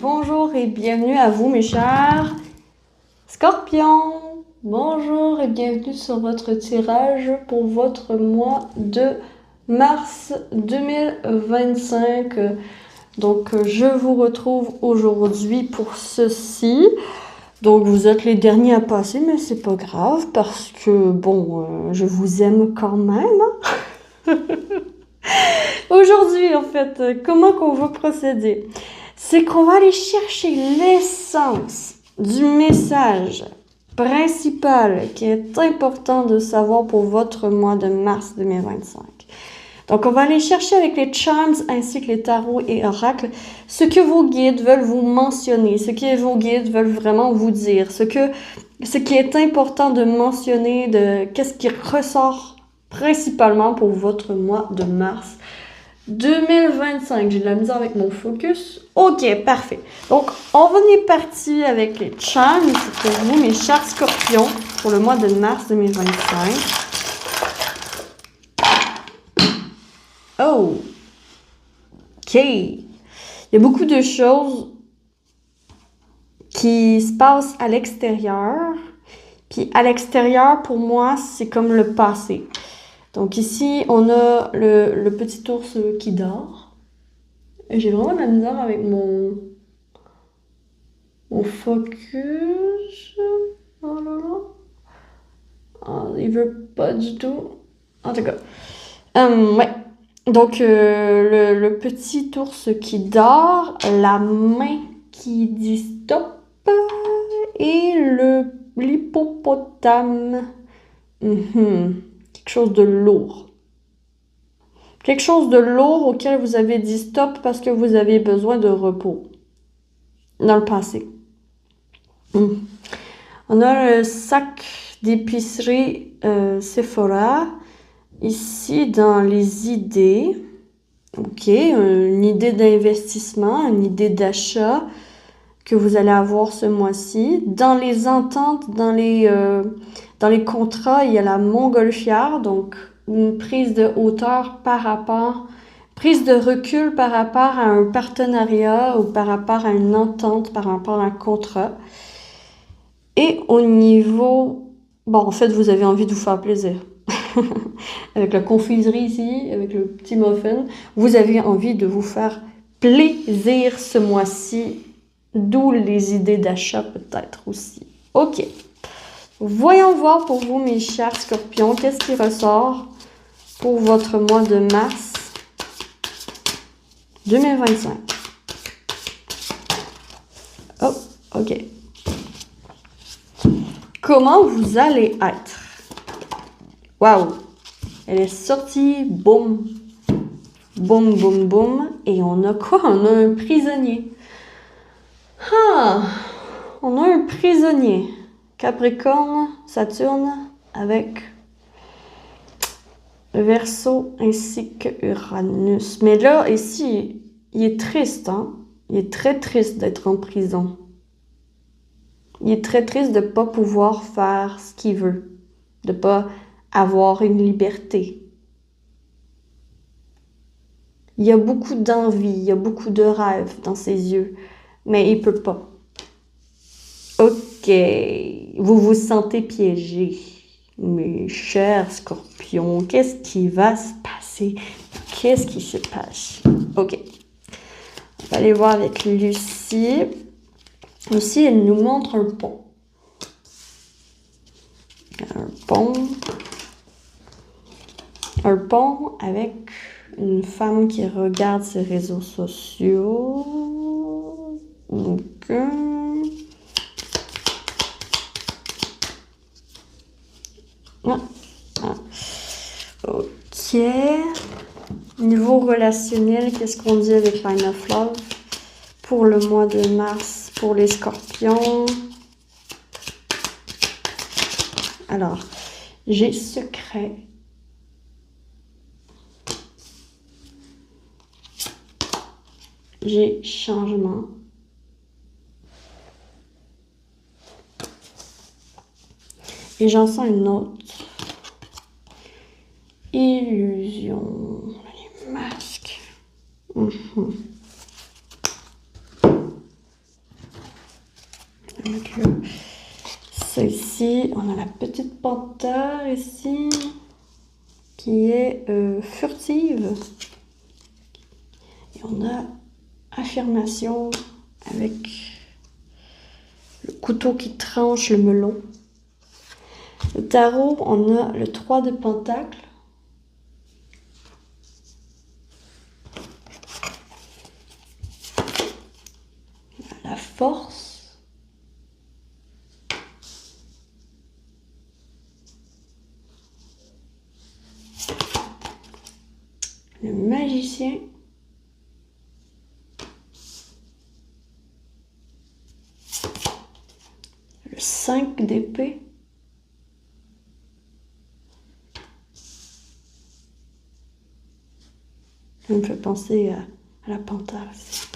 bonjour et bienvenue à vous mes chers scorpions. Bonjour et bienvenue sur votre tirage pour votre mois de mars 2025. Donc je vous retrouve aujourd'hui pour ceci. Donc vous êtes les derniers à passer, mais c'est pas grave parce que bon, je vous aime quand même. Aujourd'hui, en fait, comment qu'on va procéder? C'est qu'on va aller chercher l'essence du message principal qui est important de savoir pour votre mois de mars 2025. Donc, on va aller chercher avec les charms ainsi que les tarots et oracles ce que vos guides veulent vous mentionner, ce que vos guides veulent vraiment vous dire, ce qui est important de mentionner, qu'est-ce qui ressort principalement pour votre mois de mars 2025. J'ai de la misère avec mon focus. Ok, parfait. Donc, on est parti avec les charms. C'est pour vous, mes chers scorpions, pour le mois de mars 2025. Oh! Ok. Il y a beaucoup de choses qui se passent à l'extérieur. Puis à l'extérieur, pour moi, c'est comme le passé. Donc ici, on a le petit ours qui dort. J'ai vraiment de la misère avec mon focus. Oh là là. Oh, il veut pas du tout. En tout cas. Ouais. Donc, le petit ours qui dort, la main qui dit stop et l'hippopotame. Quelque chose de lourd. Quelque chose de lourd auquel vous avez dit stop parce que vous avez besoin de repos dans le passé. On a le sac d'épicerie Sephora ici dans les idées. Ok, une idée d'investissement, une idée d'achat que vous allez avoir ce mois-ci. Dans les ententes, dans les contrats, il y a la montgolfière, donc une prise de hauteur prise de recul par rapport à un partenariat ou par rapport à une entente, par rapport à un contrat. Et au niveau... Bon, en fait, vous avez envie de vous faire plaisir. Avec la confiserie ici, avec le petit muffin, vous avez envie de vous faire plaisir ce mois-ci, d'où les idées d'achat peut-être aussi. Ok. Voyons voir pour vous, mes chers scorpions, qu'est-ce qui ressort pour votre mois de mars 2025. Oh, ok. Comment vous allez être? Waouh! Elle est sortie, boum, boum, boum, boum. Et on a quoi? On a un prisonnier. Ah! On a un prisonnier. Capricorne, Saturne, avec Verseau ainsi que Uranus. Mais là, ici, il est triste, hein? Il est très triste d'être en prison. Il est très triste de ne pas pouvoir faire ce qu'il veut, de ne pas avoir une liberté. Il y a beaucoup d'envie, il y a beaucoup de rêves dans ses yeux, mais il ne peut pas. Ok, vous vous sentez piégé. Mes chers scorpions, qu'est-ce qui va se passer? Qu'est-ce qui se passe? Ok. On va aller voir avec Lucie. Lucie, elle nous montre un pont. Un pont. Un pont avec une femme qui regarde ses réseaux sociaux. Ok. Ok. Niveau relationnel, qu'est-ce qu'on dit avec Line of Love pour le mois de mars pour les scorpions? Alors, j'ai secret. J'ai changement. Et j'en sens une autre. Illusion. Les masques. qui est furtive. Et on a affirmation avec le couteau qui tranche le melon. Le tarot, on a le 3 de Pentacles. La force. Le magicien. Le 5 d'épée. Ça me fait penser à la panthère aussi.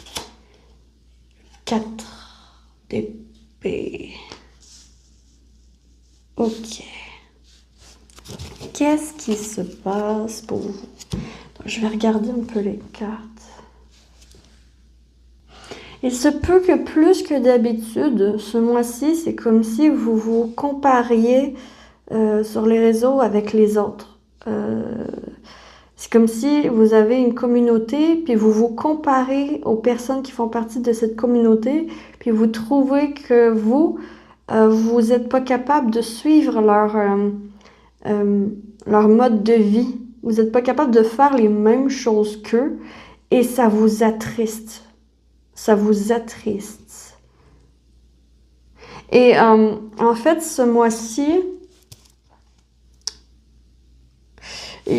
4 d'épée. Ok. Qu'est-ce qui se passe pour vous? Donc, je vais regarder un peu les cartes. Il se peut que plus que d'habitude, ce mois-ci, c'est comme si vous vous compariez sur les réseaux avec les autres. C'est comme si vous avez une communauté, puis vous vous comparez aux personnes qui font partie de cette communauté, puis vous trouvez que vous n'êtes pas capable de suivre leur mode de vie. Vous n'êtes pas capable de faire les mêmes choses qu'eux, et ça vous attriste. Ça vous attriste. Et en fait, ce mois-ci,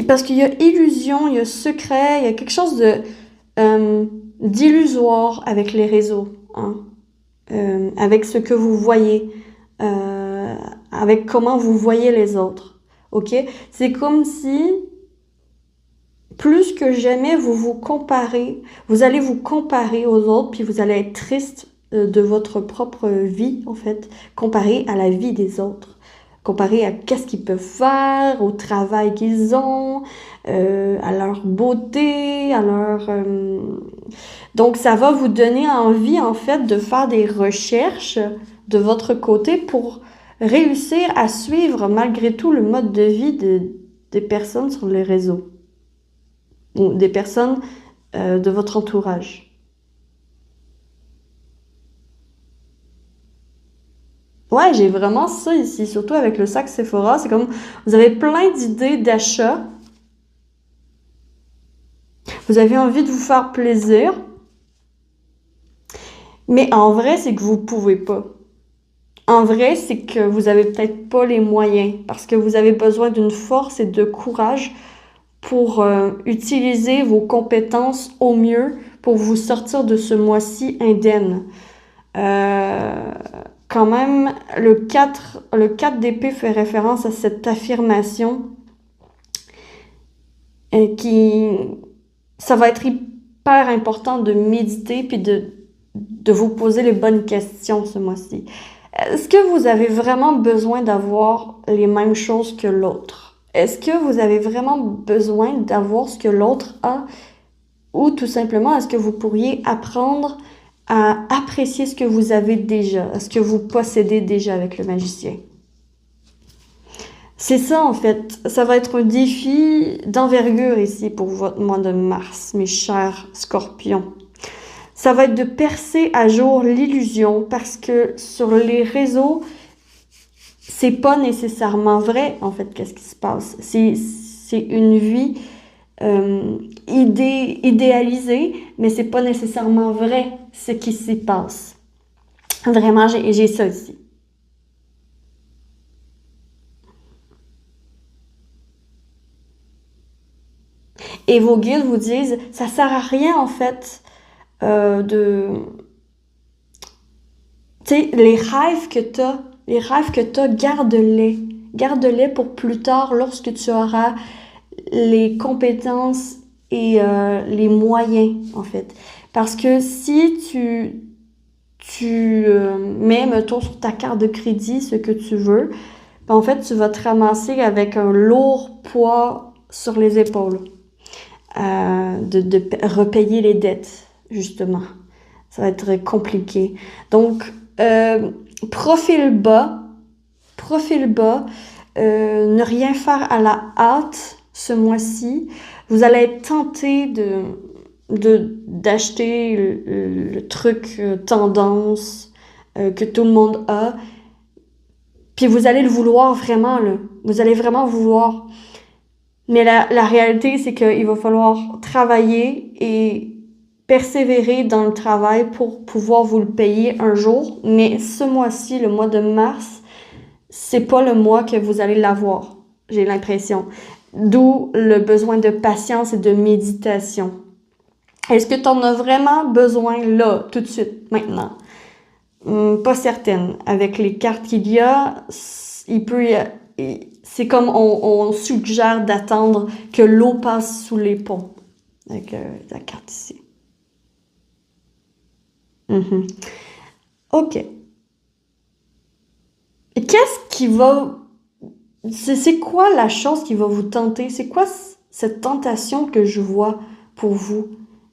parce qu'il y a illusion, il y a secret, il y a quelque chose d'illusoire avec les réseaux, hein? Avec ce que vous voyez, avec comment vous voyez les autres. Ok? C'est comme si, plus que jamais, vous allez vous comparer aux autres, puis vous allez être triste de votre propre vie, en fait, comparé à la vie des autres. Comparé à qu'est-ce qu'ils peuvent faire, au travail qu'ils ont, à leur beauté, à leur... Donc, ça va vous donner envie, en fait, de faire des recherches de votre côté pour réussir à suivre, malgré tout, le mode de vie des personnes sur les réseaux. Ou des personnes de votre entourage. Ouais, j'ai vraiment ça ici, surtout avec le sac Sephora. C'est comme, vous avez plein d'idées d'achat. Vous avez envie de vous faire plaisir. Mais en vrai, c'est que vous pouvez pas. En vrai, c'est que vous avez peut-être pas les moyens. Parce que vous avez besoin d'une force et de courage pour utiliser vos compétences au mieux pour vous sortir de ce mois-ci indemne. Quand même, le 4 d'épée fait référence à cette affirmation ça va être hyper important de méditer puis de vous poser les bonnes questions ce mois-ci. Est-ce que vous avez vraiment besoin d'avoir les mêmes choses que l'autre? Est-ce que vous avez vraiment besoin d'avoir ce que l'autre a? Ou tout simplement, est-ce que vous pourriez apprendre à apprécier ce que vous avez déjà, ce que vous possédez déjà avec le magicien? C'est ça, en fait. Ça va être un défi d'envergure ici pour votre mois de mars, mes chers scorpions. Ça va être de percer à jour l'illusion parce que sur les réseaux, c'est pas nécessairement vrai, en fait, qu'est-ce qui se passe. C'est une vie idéalisée, mais c'est pas nécessairement vrai ce qui s'y passe. Vraiment, j'ai ça ici. Et vos guides vous disent, ça sert à rien, en fait, tu sais, les rêves que t'as, garde-les. Garde-les pour plus tard, lorsque tu auras les compétences et les moyens, en fait. Parce que si tu mets, mettons, sur ta carte de crédit ce que tu veux, ben, en fait, tu vas te ramasser avec un lourd poids sur les épaules. De repayer les dettes, justement. Ça va être compliqué. Donc, profil bas, ne rien faire à la hâte, ce mois-ci. Vous allez être tenté d'acheter le truc tendance que tout le monde a. Puis vous allez le vouloir vraiment, là. Vous allez vraiment vouloir. Mais la réalité, c'est qu'il va falloir travailler et persévérer dans le travail pour pouvoir vous le payer un jour. Mais ce mois-ci, le mois de mars, c'est pas le mois que vous allez l'avoir, j'ai l'impression. D'où le besoin de patience et de méditation. Est-ce que tu en as vraiment besoin là, tout de suite, maintenant? Pas certaine. Avec les cartes qu'il y a, c'est comme on suggère d'attendre que l'eau passe sous les ponts. Avec la carte ici. OK. Et qu'est-ce qui va... C'est quoi la chose qui va vous tenter? C'est quoi cette tentation que je vois pour vous?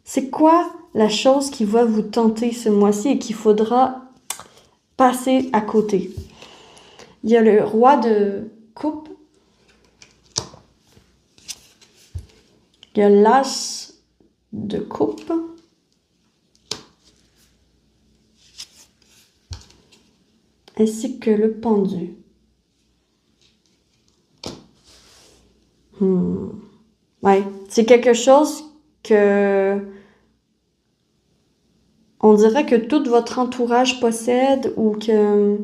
C'est quoi la chose qui va vous tenter ce mois-ci et qu'il faudra passer à côté? Il y a le roi de coupe. Il y a l'as de coupe. Ainsi que le pendu. Ouais, c'est quelque chose que on dirait que tout votre entourage possède ou que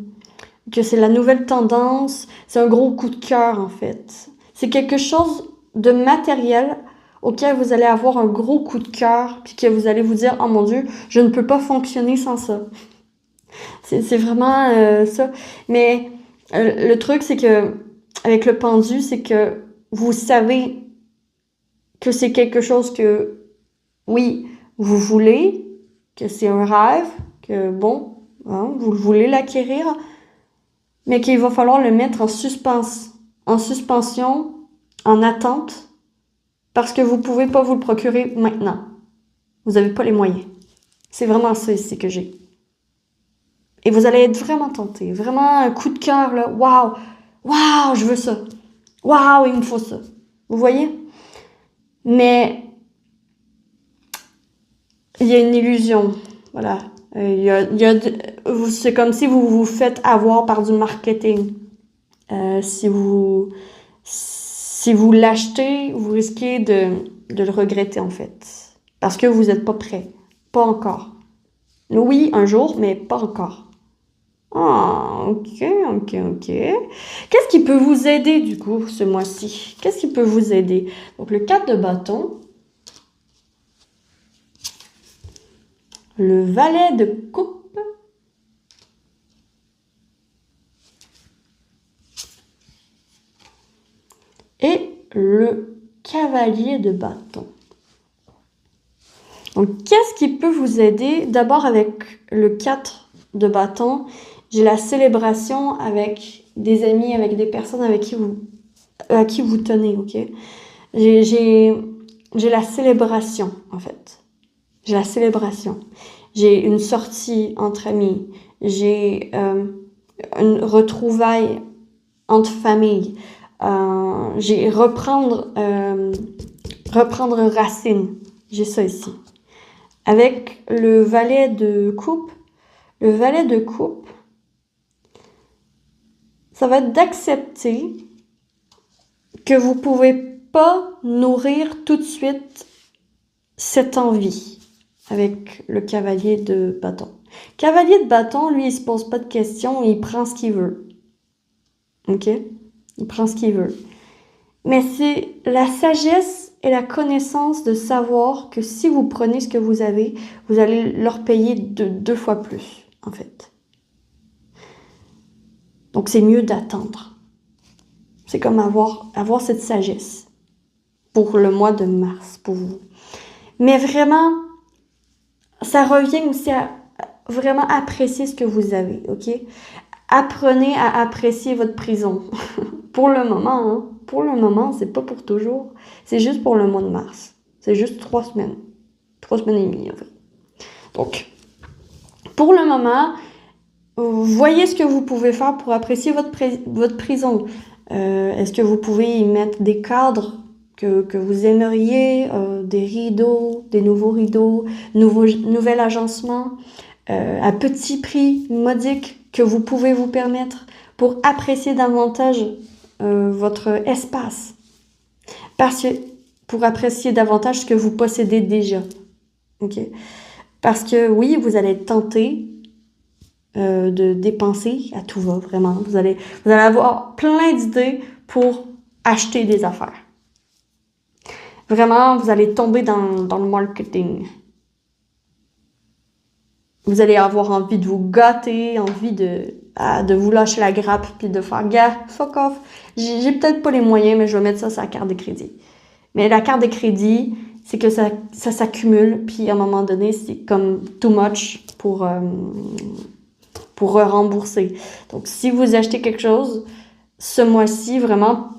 c'est la nouvelle tendance. C'est un gros coup de cœur, en fait. C'est quelque chose de matériel auquel vous allez avoir un gros coup de cœur puis que vous allez vous dire « Oh mon Dieu, je ne peux pas fonctionner sans ça. » C'est vraiment ça. Mais le truc, c'est que avec le pendu, c'est que vous savez que c'est quelque chose que, oui, vous voulez, que c'est un rêve, que bon, hein, vous voulez l'acquérir, mais qu'il va falloir le mettre en suspension, en attente, parce que vous pouvez pas vous le procurer maintenant. Vous n'avez pas les moyens. C'est vraiment ça ici que j'ai. Et vous allez être vraiment tenté, vraiment un coup de cœur, là, waouh, waouh, je veux ça. Waouh, il me faut ça. Vous voyez? Mais il y a une illusion, voilà. C'est comme si vous vous faites avoir par du marketing. Si vous l'achetez, vous risquez de le regretter, en fait. Parce que vous n'êtes pas prêt. Pas encore. Oui, un jour, mais pas encore. Ah, ok. Qu'est-ce qui peut vous aider, du coup, ce mois-ci? Qu'est-ce qui peut vous aider? Donc, le 4 de bâton. Le valet de coupe. Et le cavalier de bâton. Donc, qu'est-ce qui peut vous aider? D'abord, avec le 4 de bâton, j'ai la célébration avec des amis, avec des personnes à qui vous tenez, ok? J'ai la célébration, en fait. J'ai la célébration. J'ai une sortie entre amis. J'ai une retrouvaille entre familles. J'ai reprendre racine. J'ai ça ici. Avec le valet de coupe, ça va être d'accepter que vous pouvez pas nourrir tout de suite cette envie avec le cavalier de bâton. Cavalier de bâton, lui, il se pose pas de questions, il prend ce qu'il veut. OK? Il prend ce qu'il veut. Mais c'est la sagesse et la connaissance de savoir que si vous prenez ce que vous avez, vous allez leur payer deux fois plus, en fait. Donc, c'est mieux d'attendre. C'est comme avoir cette sagesse pour le mois de mars, pour vous. Mais vraiment, ça revient aussi à vraiment apprécier ce que vous avez, OK? Apprenez à apprécier votre prison. Pour le moment, hein? Pour le moment, c'est pas pour toujours. C'est juste pour le mois de mars. C'est juste 3 semaines. 3 semaines et demie, en fait. Donc, pour le moment, voyez ce que vous pouvez faire pour apprécier votre prison. Est-ce que vous pouvez y mettre des cadres que vous aimeriez, des rideaux, des nouveaux rideaux, nouvel agencement, à petit prix modique que vous pouvez vous permettre pour apprécier davantage votre espace. Parce que pour apprécier davantage ce que vous possédez déjà. OK? Parce que oui, vous allez être tenté de dépenser à tout va, vraiment. Vous allez avoir plein d'idées pour acheter des affaires. Vraiment, vous allez tomber dans le marketing. Vous allez avoir envie de vous gâter, envie de vous lâcher la grappe puis de faire « gars, fuck off, j'ai peut-être pas les moyens, mais je vais mettre ça sur la carte de crédit. » Mais la carte de crédit, c'est que ça s'accumule, puis à un moment donné, c'est comme too much pour rembourser. Donc, si vous achetez quelque chose, ce mois-ci, vraiment,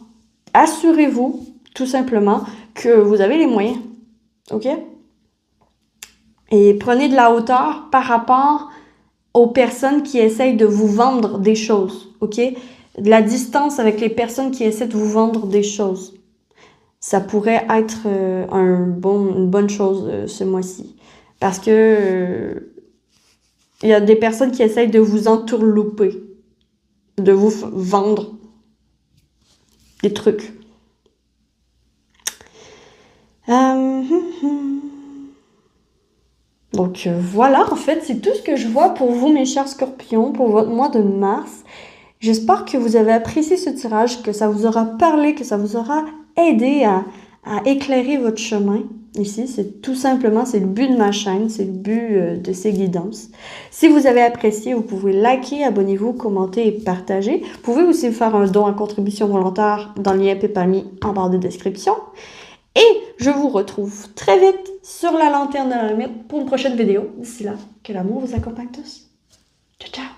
assurez-vous, tout simplement, que vous avez les moyens. OK? Et prenez de la hauteur par rapport aux personnes qui essayent de vous vendre des choses. OK? De la distance avec les personnes qui essaient de vous vendre des choses. Ça pourrait être une bonne chose ce mois-ci. Parce que il y a des personnes qui essayent de vous entourlouper, de vous vendre des trucs. Donc voilà, en fait, c'est tout ce que je vois pour vous, mes chers scorpions, pour votre mois de mars. J'espère que vous avez apprécié ce tirage, que ça vous aura parlé, que ça vous aura aidé à éclairer votre chemin. Ici, c'est tout simplement, c'est le but de ma chaîne, c'est le but de ces guidances. Si vous avez apprécié, vous pouvez liker, abonnez-vous, commenter et partager. Vous pouvez aussi faire un don à contribution volontaire dans le lien PayPal en barre de description. Et je vous retrouve très vite sur la lanterne de la limite pour une prochaine vidéo. D'ici là, que l'amour vous accompagne tous. Ciao, ciao!